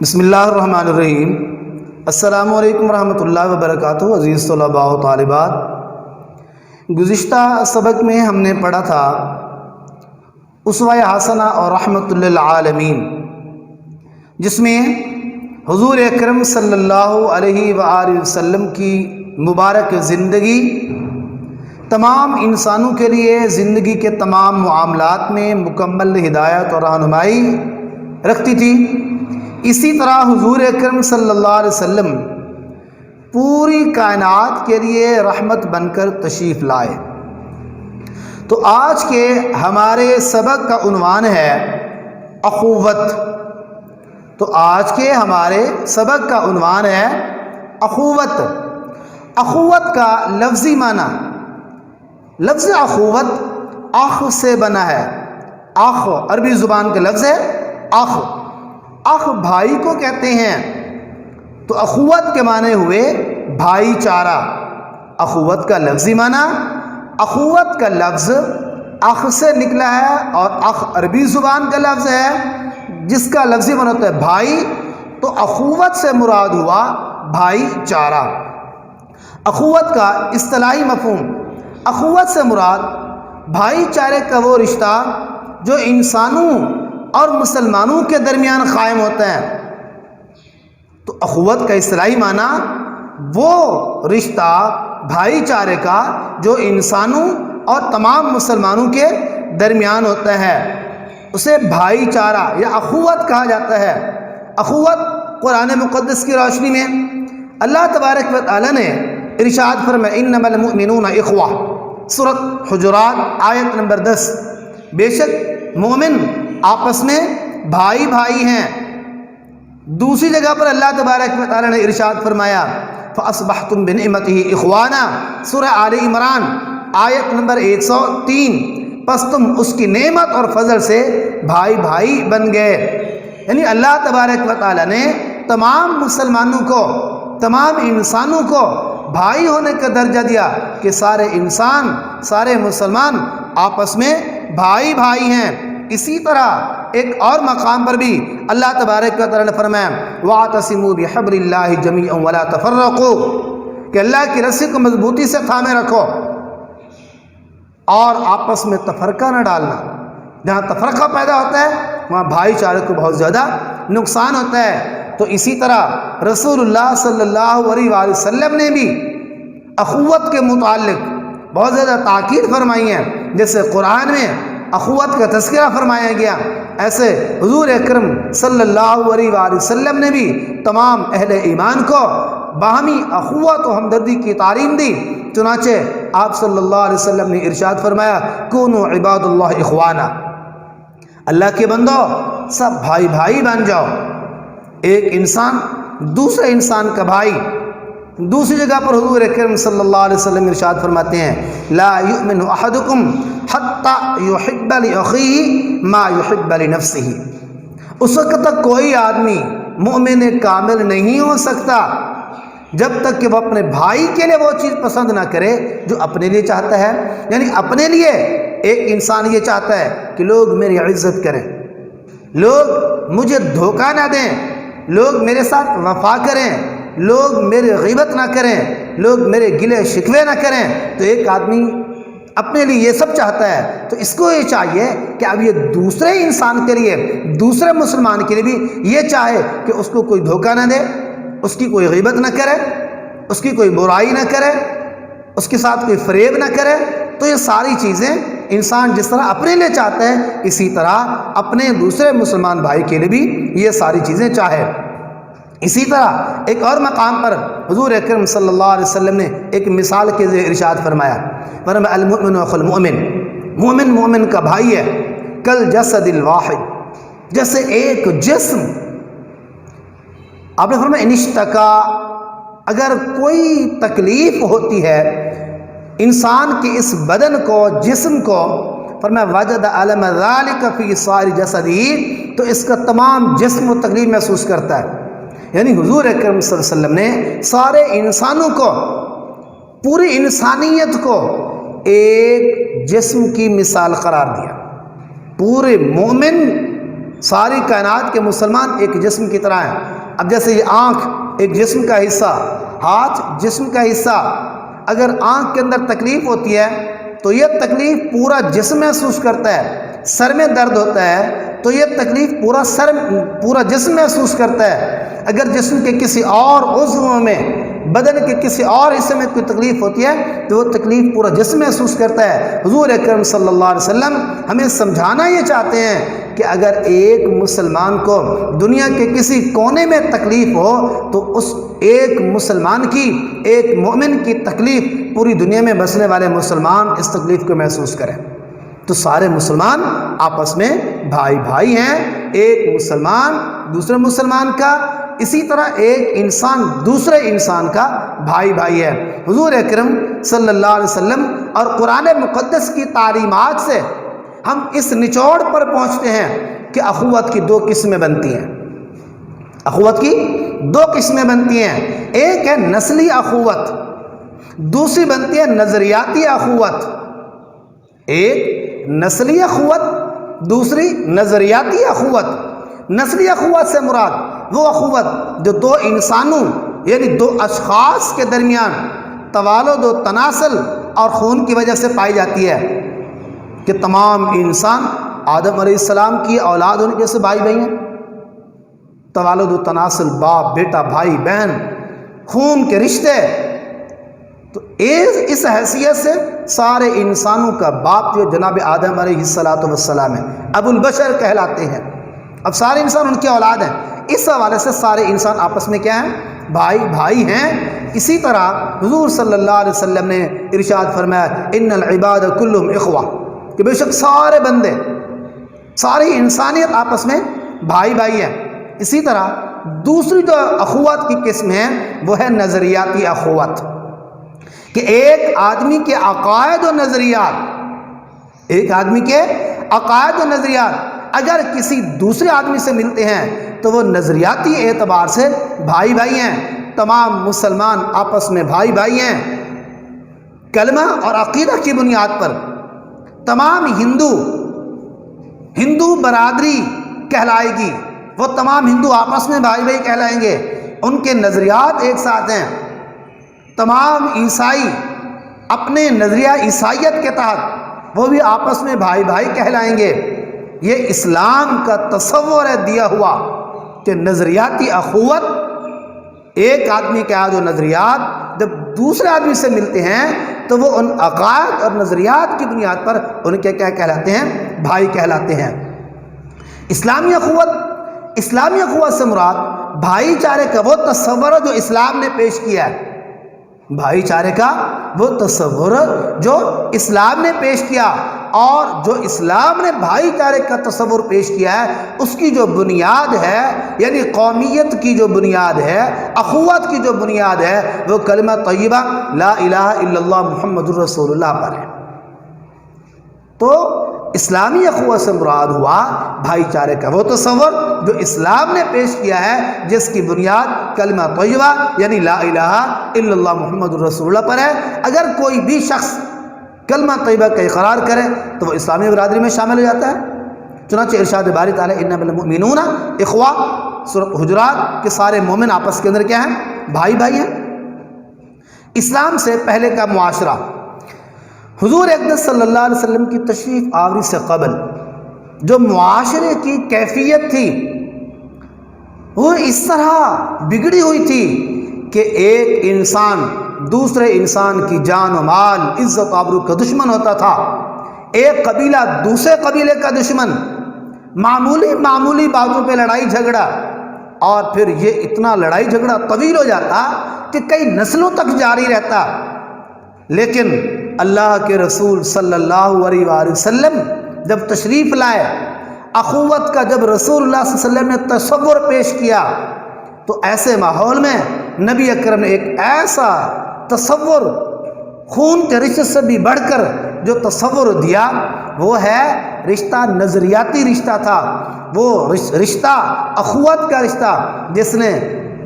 بسم اللہ الرحمن الرحیم۔ السلام علیکم ورحمۃ اللہ وبرکاتہ۔ عزیز طلباء و طالبات، گزشتہ سبق میں ہم نے پڑھا تھا اسوہ حسنہ اور رحمۃ للعالمین، جس میں حضور اکرم صلی اللہ علیہ وآلہ وسلم کی مبارک زندگی تمام انسانوں کے لیے زندگی کے تمام معاملات میں مکمل ہدایت اور رہنمائی رکھتی تھی۔ اسی طرح حضور اکرم صلی اللہ علیہ وسلم پوری کائنات کے لیے رحمت بن کر تشریف لائے۔ تو آج کے ہمارے سبق کا عنوان ہے اخوت۔ تو آج کے ہمارے سبق کا عنوان ہے اخوت۔ اخوت کا لفظی معنی، لفظ اخوت اخ سے بنا ہے۔ اخ عربی زبان کا لفظ ہے اخ۔ اخ بھائی کو کہتے ہیں، تو اخوت کے معنی ہوئے بھائی چارہ۔ اخوت کا لفظی معنی، اخوت کا لفظ اخ سے نکلا ہے، اور اخ عربی زبان کا لفظ ہے جس کا لفظی معنی ہوتا ہے بھائی، تو اخوت سے مراد ہوا بھائی چارہ۔ اخوت کا اصطلاحی مفہوم، اخوت سے مراد بھائی چارے کا وہ رشتہ جو انسانوں اور مسلمانوں کے درمیان قائم ہوتا ہے۔ تو اخوت کا اصطلاحی معنی وہ رشتہ بھائی چارے کا جو انسانوں اور تمام مسلمانوں کے درمیان ہوتا ہے، اسے بھائی چارہ یا اخوت کہا جاتا ہے۔ اخوت قرآن مقدس کی روشنی میں اللہ تبارک و تعالی نے ارشاد فرمایا انما المؤمنون اخوہ، سورۃ حجرات آیت نمبر 10، بے شک مومن آپس میں بھائی بھائی ہیں۔ دوسری جگہ پر اللہ تبارک و تعالی نے ارشاد فرمایا فَأَصْبَحْتُمْ بِنِعْمَتِهِ إِخْوَانًا، سورہ آل عمران آیت نمبر 103، پس تم اس کی نعمت اور فضل سے بھائی بھائی بن گئے۔ یعنی اللہ تبارک و تعالی نے تمام مسلمانوں کو، تمام انسانوں کو بھائی ہونے کا درجہ دیا کہ سارے انسان، سارے مسلمان آپس میں بھائی بھائی ہیں۔ اسی طرح ایک اور مقام پر بھی اللہ تبارک و تعالی نے فرمایا وَاعْتَصِمُوا بِحَبْلِ اللَّهِ جَمِيعًا وَلَا تَفَرَّقُوا، کہ اللہ کی رسی کو مضبوطی سے تھامے رکھو اور آپس میں تفرقہ نہ ڈالنا۔ جہاں تفرقہ پیدا ہوتا ہے وہاں بھائی چارے کو بہت زیادہ نقصان ہوتا ہے۔ تو اسی طرح رسول اللہ صلی اللہ علیہ وآلہ وسلم نے بھی اخوت کے متعلق بہت زیادہ تاکید فرمائی ہے۔ جیسے قرآن میں اخوت کا تذکرہ فرمایا گیا، ایسے حضور اکرم صلی اللہ علیہ وآلہ وسلم نے بھی تمام اہل ایمان کو باہمی اخوت و ہمدردی کی تعلیم دی۔ چنانچہ آپ صلی اللہ علیہ وسلم نے ارشاد فرمایا کونوا عباد اللہ اخوانا، اللہ کے بندو سب بھائی بھائی بن جاؤ۔ ایک انسان دوسرے انسان کا بھائی۔ دوسری جگہ پر حضور اکرم صلی اللہ علیہ وسلم ارشاد فرماتے ہیں لا یؤمن احدکم حتی یحب لأخیہ ما یحب لنفسہ، اس وقت تک کوئی آدمی مومن کامل نہیں ہو سکتا جب تک کہ وہ اپنے بھائی کے لیے وہ چیز پسند نہ کرے جو اپنے لیے چاہتا ہے۔ یعنی اپنے لیے ایک انسان یہ چاہتا ہے کہ لوگ میری عزت کریں، لوگ مجھے دھوکہ نہ دیں، لوگ میرے ساتھ وفا کریں، لوگ میرے غیبت نہ کریں، لوگ میرے گلے شکوے نہ کریں۔ تو ایک آدمی اپنے لیے یہ سب چاہتا ہے، تو اس کو یہ چاہیے کہ اب یہ دوسرے انسان کے لیے، دوسرے مسلمان کے لیے بھی یہ چاہے کہ اس کو کوئی دھوکہ نہ دے، اس کی کوئی غیبت نہ کرے، اس کی کوئی برائی نہ کرے، اس کے ساتھ کوئی فریب نہ کرے۔ تو یہ ساری چیزیں انسان جس طرح اپنے لیے چاہتا ہے، اسی طرح اپنے دوسرے مسلمان بھائی کے لیے بھی یہ ساری چیزیں چاہے۔ اسی طرح ایک اور مقام پر حضور اکرم صلی اللہ علیہ وسلم نے ایک مثال کے ذریعے ارشاد فرمایا المؤمن اخو المؤمن، مومن مومن کا بھائی ہے، کالجسد الواحد، جیسے ایک جسم۔ آپ نے فرمایا ان اشتکا، اگر کوئی تکلیف ہوتی ہے انسان کے اس بدن کو، جسم کو، فرمایا وجد الم ذلک فی سائر جسدہ، تو اس کا تمام جسم و تکلیف محسوس کرتا ہے۔ یعنی حضور اکرم صلی اللہ علیہ وسلم نے سارے انسانوں کو، پوری انسانیت کو ایک جسم کی مثال قرار دیا۔ پورے مومن ساری کائنات کے مسلمان ایک جسم کی طرح ہیں۔ اب جیسے یہ آنکھ ایک جسم کا حصہ، ہاتھ جسم کا حصہ، اگر آنکھ کے اندر تکلیف ہوتی ہے تو یہ تکلیف پورا جسم محسوس کرتا ہے۔ سر میں درد ہوتا ہے تو یہ تکلیف پورا جسم محسوس کرتا ہے۔ اگر جسم کے کسی اور عضو میں، بدن کے کسی اور حصے میں کوئی تکلیف ہوتی ہے تو وہ تکلیف پورا جسم محسوس کرتا ہے۔ حضور اکرم صلی اللہ علیہ وسلم ہمیں سمجھانا یہ چاہتے ہیں کہ اگر ایک مسلمان کو دنیا کے کسی کونے میں تکلیف ہو تو اس ایک مسلمان کی، ایک مومن کی تکلیف پوری دنیا میں بسنے والے مسلمان اس تکلیف کو محسوس کریں۔ تو سارے مسلمان آپس میں بھائی بھائی ہیں، ایک مسلمان دوسرے مسلمان کا، اسی طرح ایک انسان دوسرے انسان کا بھائی بھائی ہے۔ حضور اکرم صلی اللہ علیہ وسلم اور قرآن مقدس کی تعلیمات سے ہم اس نچوڑ پر پہنچتے ہیں کہ اخوت کی دو قسمیں بنتی ہیں۔ اخوت کی دو قسمیں بنتی ہیں، ایک ہے نسلی اخوت، دوسری بنتی ہے نظریاتی اخوت۔ ایک نسلی اخوت، دوسری نظریاتی اخوت۔ نسلی اخوت سے مراد وہ اخوت جو دو انسانوں یعنی دو اشخاص کے درمیان توالد و تناسل اور خون کی وجہ سے پائی جاتی ہے کہ تمام انسان آدم علیہ السلام کی اولاد ہونے جیسے بھائی بھائی ہیں۔ توالد و تناسل، باپ بیٹا، بھائی بہن، خون کے رشتے، تو اس حیثیت سے سارے انسانوں کا باپ جو جناب آدم علیہ السلام ہے، ابو البشر کہلاتے ہیں۔ اب سارے انسان ان کی اولاد ہیں، اس حوالے سے سارے انسان آپس میں کیا ہیں؟ بھائی بھائی ہیں۔ اسی طرح حضور صلی اللہ علیہ وسلم نے ارشاد فرمایا ان العباد کلهم اخوہ، کہ بے شک سارے بندے، ساری انسانیت آپس میں بھائی بھائی ہیں۔ اسی طرح دوسری جو اخوت کی قسم ہے وہ ہے نظریاتی اخوت، کہ ایک آدمی کے عقائد و نظریات، ایک آدمی کے عقائد و نظریات اگر کسی دوسرے آدمی سے ملتے ہیں تو وہ نظریاتی اعتبار سے بھائی بھائی ہیں۔ تمام مسلمان آپس میں بھائی بھائی ہیں۔ کلمہ اور عقیدہ کی بنیاد پر تمام ہندو برادری کہلائے گی، وہ تمام ہندو آپس میں بھائی بھائی کہلائیں گے، ان کے نظریات ایک ساتھ ہیں۔ تمام عیسائی اپنے نظریہ عیسائیت کے تحت وہ بھی آپس میں بھائی بھائی کہلائیں گے۔ یہ اسلام کا تصور ہے دیا ہوا کہ نظریاتی اخوت، ایک آدمی کے عقائد و نظریات جب دوسرے آدمی سے ملتے ہیں تو وہ ان عقائد اور نظریات کی بنیاد پر ان کے کیا کہلاتے ہیں؟ بھائی کہلاتے ہیں۔ اسلامی اخوت سے مراد بھائی چارے کا وہ تصور جو اسلام نے پیش کیا ہے، بھائی چارے کا وہ تصور جو اسلام نے پیش کیا، اور جو اسلام نے بھائی چارے کا تصور پیش کیا ہے اس کی جو بنیاد ہے، یعنی قومیت کی جو بنیاد ہے، اخوت کی جو بنیاد ہے، وہ کلمہ طیبہ لا الہ الا اللہ محمد الرسول اللہ پر ہے۔ تو اسلامی اخوت سے مراد ہوا بھائی چارے کا وہ تصور جو اسلام نے پیش کیا ہے، جس کی بنیاد کلمہ طیبہ یعنی لا الہ الا اللہ محمد الرسول اللہ پر ہے۔ اگر کوئی بھی شخص کلمہ طیبہ کا اقرار کرے تو وہ اسلامی برادری میں شامل ہو جاتا ہے۔ چنانچہ ارشاد باری تعالیٰ انما المؤمنون اخوہ، سورۃ حجرات، کے سارے مومن آپس کے اندر کیا ہیں؟ بھائی بھائی ہیں۔ اسلام سے پہلے کا معاشرہ، حضور اقدس صلی اللہ علیہ وسلم کی تشریف آوری سے قبل جو معاشرے کی کیفیت تھی وہ اس طرح بگڑی ہوئی تھی کہ ایک انسان دوسرے انسان کی جان و مال، عزت آبرو کا دشمن ہوتا تھا، ایک قبیلہ دوسرے قبیلے کا دشمن، معمولی باتوں پہ لڑائی جھگڑا، اور پھر یہ اتنا لڑائی جھگڑا طویل ہو جاتا کہ کئی نسلوں تک جاری رہتا۔ لیکن اللہ کے رسول صلی اللہ علیہ وآلہ وسلم جب تشریف لائے، اخوت کا جب رسول اللہ صلی اللہ علیہ وسلم نے تصور پیش کیا تو ایسے ماحول میں نبی اکرم نے ایک ایسا تصور، خون کے رشتے سے بھی بڑھ کر جو تصور دیا وہ ہے رشتہ، نظریاتی رشتہ تھا، وہ رشتہ اخوت کا رشتہ جس نے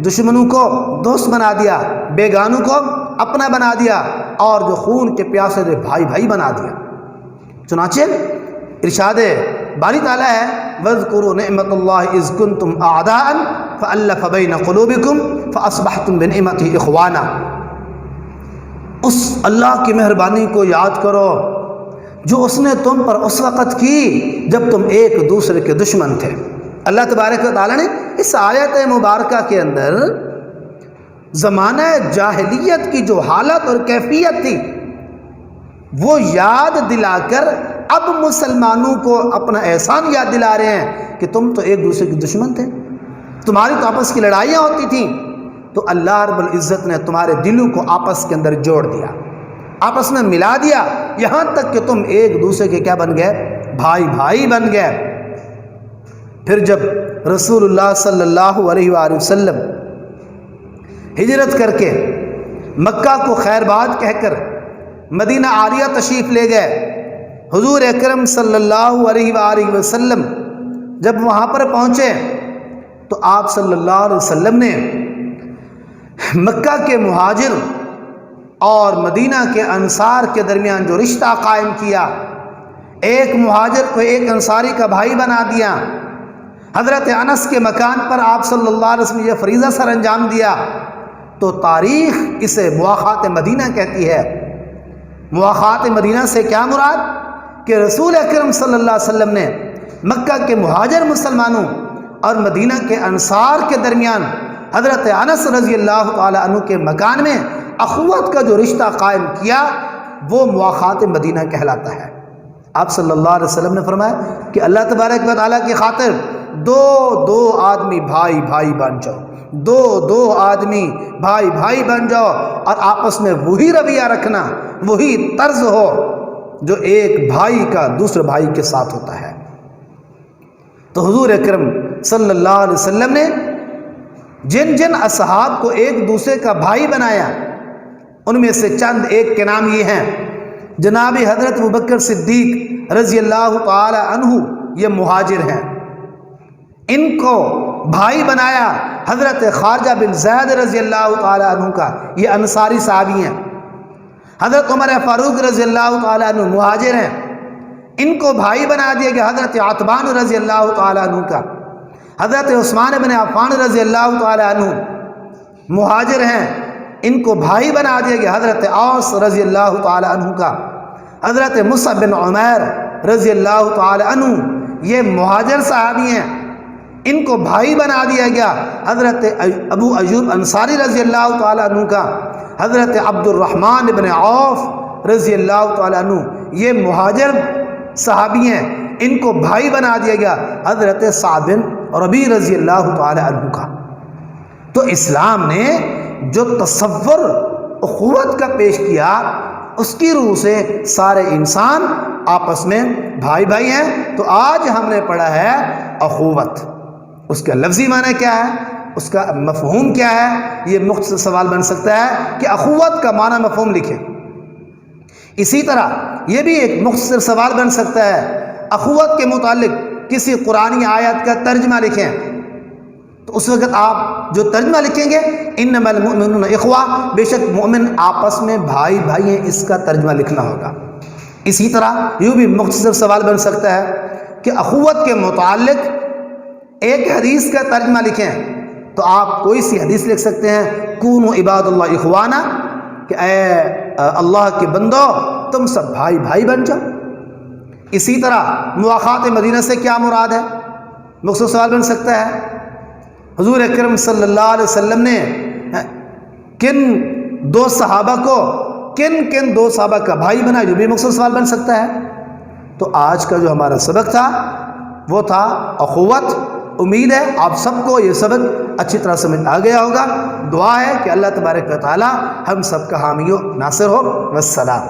دشمنوں کو دوست بنا دیا، بیگانوں کو اپنا بنا دیا، اور جو خون کے پیاسے تھے بھائی بھائی بنا دیا۔ چنانچہ ارشاد باری تعالیٰ ہے وَاذْكُرُوا نِعْمَةَ اللَّهِ إِذْ كُنْتُمْ أَعْدَاءً فَأَلَّفَ بَيْنَ قُلُوبِكُمْ فَأَصْبَحْتُمْ بِنِعْمَتِهِ إِخْوَانًا۔ اس اللہ کی مہربانی کو یاد کرو جو اس نے تم پر اس وقت کی جب تم ایک دوسرے کے دشمن تھے۔ اللہ تبارک و تعالیٰ نے اس آیت مبارکہ کے اندر زمانہ جاہلیت کی جو حالت اور کیفیت تھی وہ یاد دلا کر اب مسلمانوں کو اپنا احسان یاد دلا رہے ہیں کہ تم تو ایک دوسرے کے دشمن تھے، تمہاری تو آپس کی لڑائیاں ہوتی تھیں، تو اللہ رب العزت نے تمہارے دلوں کو آپس کے اندر جوڑ دیا، آپس میں ملا دیا، یہاں تک کہ تم ایک دوسرے کے کیا بن گئے؟ بھائی بھائی بن گئے۔ پھر جب رسول اللہ صلی اللہ علیہ وآلہ وسلم ہجرت کر کے مکہ کو خیر باد کہہ کر مدینہ عالیہ تشریف لے گئے، حضور اکرم صلی اللہ علیہ وآلہ وسلم جب وہاں پر پہنچے تو آپ صلی اللہ علیہ وسلم نے مکہ کے مہاجر اور مدینہ کے انصار کے درمیان جو رشتہ قائم کیا، ایک مہاجر کو ایک انصاری کا بھائی بنا دیا، حضرت انس کے مکان پر آپ صلی اللہ علیہ وسلم نے یہ فریضہ سر انجام دیا، تو تاریخ اسے مواخات مدینہ کہتی ہے۔ مواخات مدینہ سے کیا مراد؟ کہ رسول اکرم صلی اللہ علیہ وسلم نے مکہ کے مہاجر مسلمانوں اور مدینہ کے انصار کے درمیان حضرت انس رضی اللہ تعالیٰ عنہ کے مکان میں اخوت کا جو رشتہ قائم کیا وہ مواخات مدینہ کہلاتا ہے۔ آپ صلی اللہ علیہ وسلم نے فرمایا کہ اللہ تبارک و تعالیٰ کی خاطر دو آدمی بھائی بھائی بن جاؤ، دو آدمی بھائی بھائی بن جاؤ، اور آپس میں وہی رویہ رکھنا، وہی طرز ہو جو ایک بھائی کا دوسرے بھائی کے ساتھ ہوتا ہے۔ تو حضور اکرم صلی اللہ علیہ وسلم نے جن جن اصحاب کو ایک دوسرے کا بھائی بنایا ان میں سے چند ایک کے نام یہ ہیں۔ جناب حضرت ابوبکر صدیق رضی اللہ تعالی عنہ، یہ مہاجر ہیں، ان کو بھائی بنایا حضرت خارجہ بن زید رضی اللہ تعالی عنہ کا، یہ انصاری صحابی ہیں۔ حضرت عمر فاروق رضی اللہ تعالی عنہ مہاجر ہیں، ان کو بھائی بنا دیا گیا حضرت عتبان رضی اللہ تعالی عنہ کا۔ حضرت عثمان بن عفان رضی اللہ تعالی عنہ مہاجر ہیں، ان کو بھائی بنا دیا گیا حضرت اوس رضی اللہ تعالی عنہ کا۔ حضرت مصعب بن عمیر رضی اللہ تعالی عنہ، یہ مہاجر صحابی ہیں، ان کو بھائی بنا دیا گیا حضرت ابو ایوب انصاری رضی اللہ تعالی عنہ کا۔ حضرت عبد الرحمن بن عوف رضی اللہ تعالی عنہ، یہ مہاجر صحابی ہیں، ان کو بھائی بنا دیا گیا حضرت سعد بن ربیع رضی اللہ تعالی عنہ کا۔ تو اسلام نے جو تصور اخوت کا پیش کیا اس کی روح سے سارے انسان آپس میں بھائی بھائی ہیں۔ تو آج ہم نے پڑھا ہے اخوت، اس کا لفظی معنی کیا ہے، اس کا مفہوم کیا ہے، یہ مختصر سوال بن سکتا ہے کہ اخوت کا معنی مفہوم لکھیں۔ اسی طرح یہ بھی ایک مختصر سوال بن سکتا ہے، اخوت کے متعلق کسی قرآنی آیت کا ترجمہ لکھیں، تو اس وقت آپ جو ترجمہ لکھیں گے انما المؤمنون اخوہ، بے شک مومن آپس میں بھائی بھائی ہیں، اس کا ترجمہ لکھنا ہوگا۔ اسی طرح یوں بھی مختصر سوال بن سکتا ہے کہ اخوت کے متعلق ایک حدیث کا ترجمہ لکھیں، تو آپ کوئی سی حدیث لکھ سکتے ہیں، کونوا عباد اللہ اخوانا، کہ اے اللہ کے بندو تم سب بھائی بھائی بن جاؤ۔ اسی طرح مواخات مدینہ سے کیا مراد ہے، مختصر سوال بن سکتا ہے، حضور اکرم صلی اللہ علیہ وسلم نے کن دو صحابہ کو کن دو صحابہ کا بھائی بنا، جو بھی مختصر سوال بن سکتا ہے۔ تو آج کا جو ہمارا سبق تھا وہ تھا اخوت۔ امید ہے آپ سب کو یہ سبق اچھی طرح سمجھ آ گیا ہوگا۔ دعا ہے کہ اللہ تبارک و تعالی ہم سب کا حامی و ناصر ہو۔ والسلام۔